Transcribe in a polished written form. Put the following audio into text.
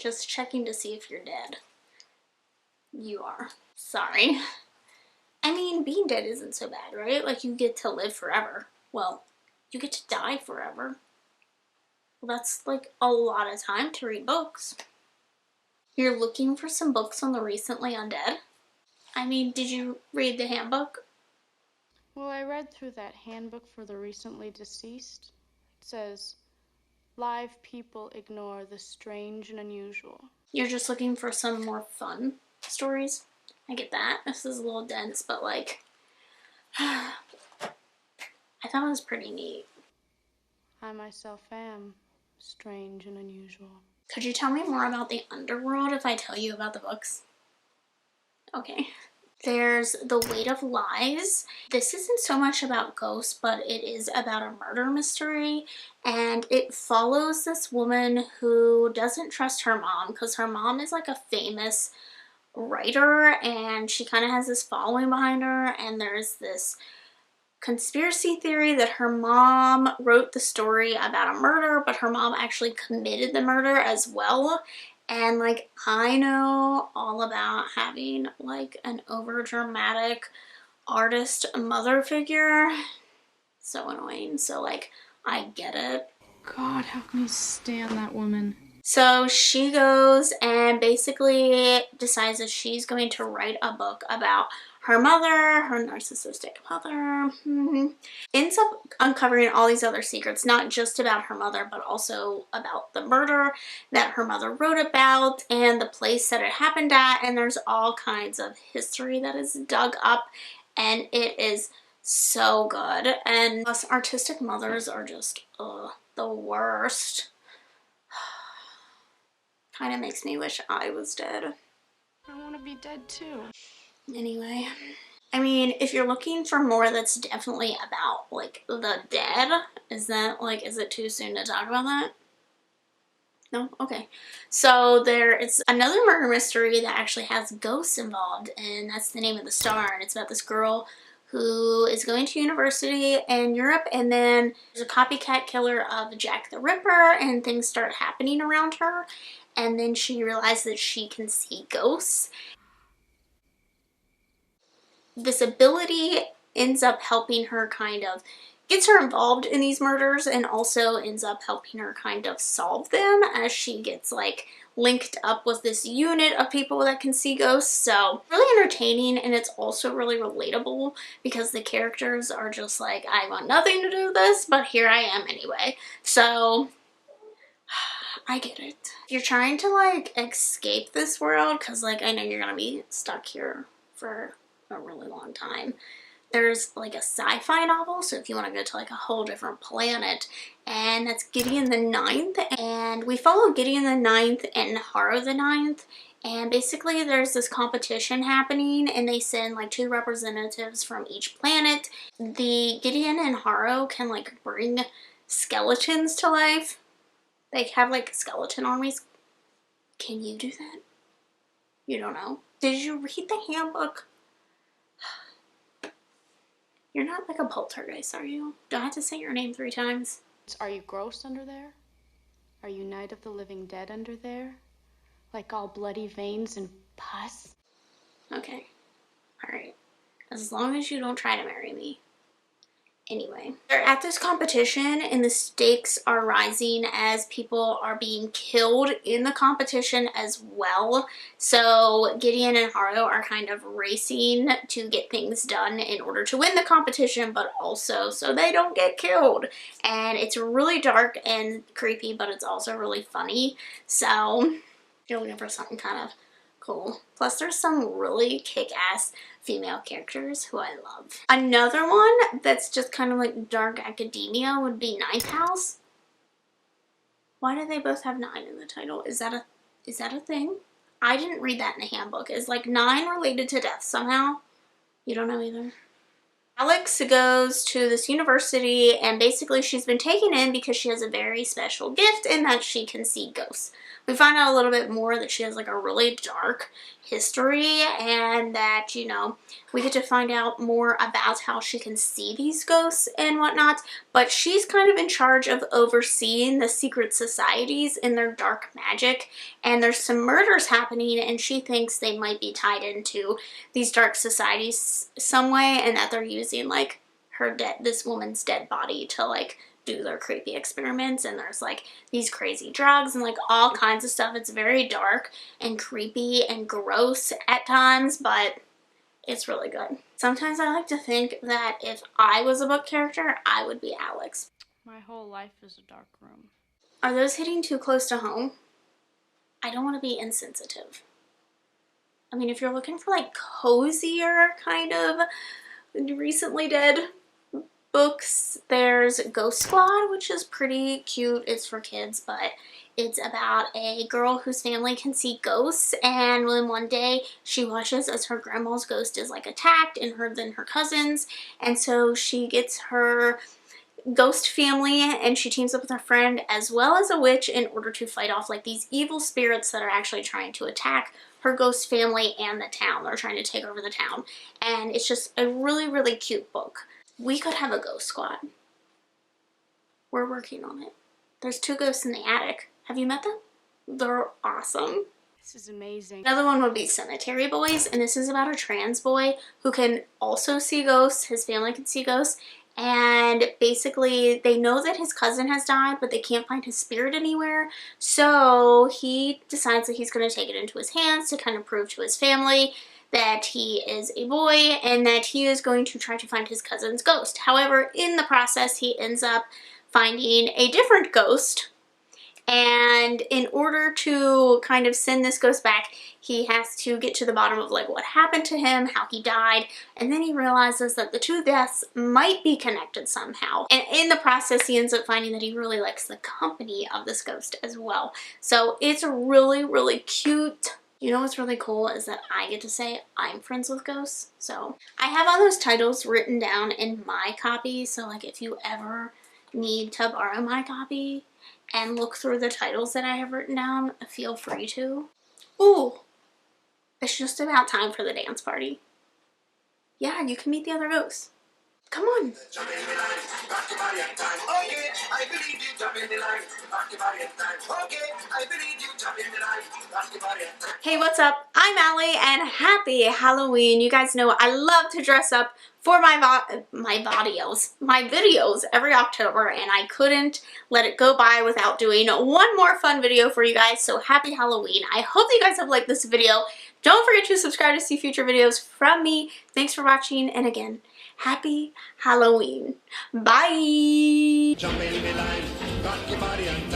Just checking to see if you're dead. You are. Sorry. I mean, being dead isn't so bad, right? Like, you get to live forever. Well, you get to die forever. Well, that's like a lot of time to read books. You're looking for some books on the recently undead? I mean, did you read the handbook? Well, I read through that handbook for the recently deceased. It says, live people ignore the strange and unusual. You're just looking for some more fun stories? I get that. This is a little dense, but like, I thought it was pretty neat. I myself am strange and unusual. Could you tell me more about the underworld if I tell you about the books? Okay. There's The Weight of Lies. This isn't so much about ghosts, but it is about a murder mystery. And it follows this woman who doesn't trust her mom because her mom is like a famous writer and she kind of has this following behind her. And there's this conspiracy theory that her mom wrote the story about a murder, but her mom actually committed the murder as well. And like, I know all about having like an over dramatic artist mother figure. So annoying. So like, I get it. God, how can you stand that woman? So she goes and basically decides that she's going to write a book about her mother, her narcissistic mother. Ends up uncovering all these other secrets, not just about her mother, but also about the murder that her mother wrote about and the place that it happened at. And there's all kinds of history that is dug up, and it is so good. And us artistic mothers are just the worst. Kind of makes me wish I was dead. I want to be dead too. Anyway, I mean, if you're looking for more that's definitely about like the dead, is it too soon to talk about that? No? Okay. So there is another murder mystery that actually has ghosts involved, and that's The Name of the Star, and it's about this girl who is going to university in Europe, and then there's a copycat killer of Jack the Ripper, and things start happening around her, and then she realizes that she can see ghosts. This ability ends up helping her gets her involved in these murders, and also ends up helping her kind of solve them as she gets like linked up with this unit of people that can see ghosts. So really entertaining, and it's also really relatable because the characters are just like, I want nothing to do with this, but here I am anyway. So I get it. If you're trying to like escape this world, because like I know you're gonna be stuck here for a really long time, there's like a sci-fi novel, so if you want to go to like a whole different planet, and that's Gideon the Ninth, and we follow Gideon the Ninth and Harrow the Ninth, and basically there's this competition happening, and they send like 2 representatives from each planet. The Gideon and Harrow can like bring skeletons to life. They have like skeleton armies. Can you do that? You don't know. Did you read the handbook? You're not like a poltergeist, are you? Do I have to say your name 3 times? Are you gross under there? Are you Night of the Living Dead under there? Like all bloody veins and pus? Okay. Alright. As long as you don't try to marry me. Anyway, they're at this competition, and the stakes are rising as people are being killed in the competition as well. So Gideon and Harrow are kind of racing to get things done in order to win the competition, but also so they don't get killed. And it's really dark and creepy, but it's also really funny. So if you're looking for something kind of cool. Plus there's some really kick-ass female characters who I love. Another one that's just kind of like dark academia would be Ninth House. Why do they both have 9 in the title? Is that a thing? I didn't read that in the handbook. Is like 9 related to death somehow? You don't know either? Alex goes to this university, and basically she's been taken in because she has a very special gift in that she can see ghosts. We find out a little bit more that she has like a really dark history, and that, you know, we get to find out more about how she can see these ghosts and whatnot, but she's kind of in charge of overseeing the secret societies in their dark magic, and there's some murders happening, and she thinks they might be tied into these dark societies some way, and that they're using like this woman's dead body to like do their creepy experiments, and there's like these crazy drugs and like all kinds of stuff. It's very dark and creepy and gross at times, but it's really good. Sometimes I like to think that if I was a book character, I would be Alex. My whole life is a dark room. Are those hitting too close to home? I don't want to be insensitive. I mean, if you're looking for like cozier kind of recently dead books, there's Ghost Squad, which is pretty cute. It's for kids, but it's about a girl whose family can see ghosts, and then one day she watches as her grandma's ghost is like attacked, and then her cousins, and so she gets her ghost family and she teams up with her friend as well as a witch in order to fight off like these evil spirits that are actually trying to attack her ghost family and the town. They're trying to take over the town, and it's just a really, really cute book. We could have a ghost squad. We're working on it. There's 2 ghosts in the attic. Have you met them? They're awesome. This is amazing. Another one would be Cemetery Boys, and this is about a trans boy who can also see ghosts. His family can see ghosts, and basically they know that his cousin has died, but they can't find his spirit anywhere, so he decides that he's going to take it into his hands to kind of prove to his family that he is a boy and that he is going to try to find his cousin's ghost. However, in the process, he ends up finding a different ghost, and in order to kind of send this ghost back, he has to get to the bottom of like what happened to him, how he died, and then he realizes that the 2 deaths might be connected somehow. And in the process, he ends up finding that he really likes the company of this ghost as well. So it's really, really cute. You know what's really cool is that I get to say I'm friends with ghosts. So I have all those titles written down in my copy, so like if you ever need to borrow my copy and look through the titles that I have written down, feel free to. Ooh, it's just about time for the dance party. Yeah, you can meet the other ghosts. Come on. Hey, what's up? I'm Allie, and happy Halloween. You guys know I love to dress up for my videos every October, and I couldn't let it go by without doing one more fun video for you guys. So happy Halloween. I hope that you guys have liked this video. Don't forget to subscribe to see future videos from me. Thanks for watching, and again, happy Halloween. Bye. Jump in the line, rock your body and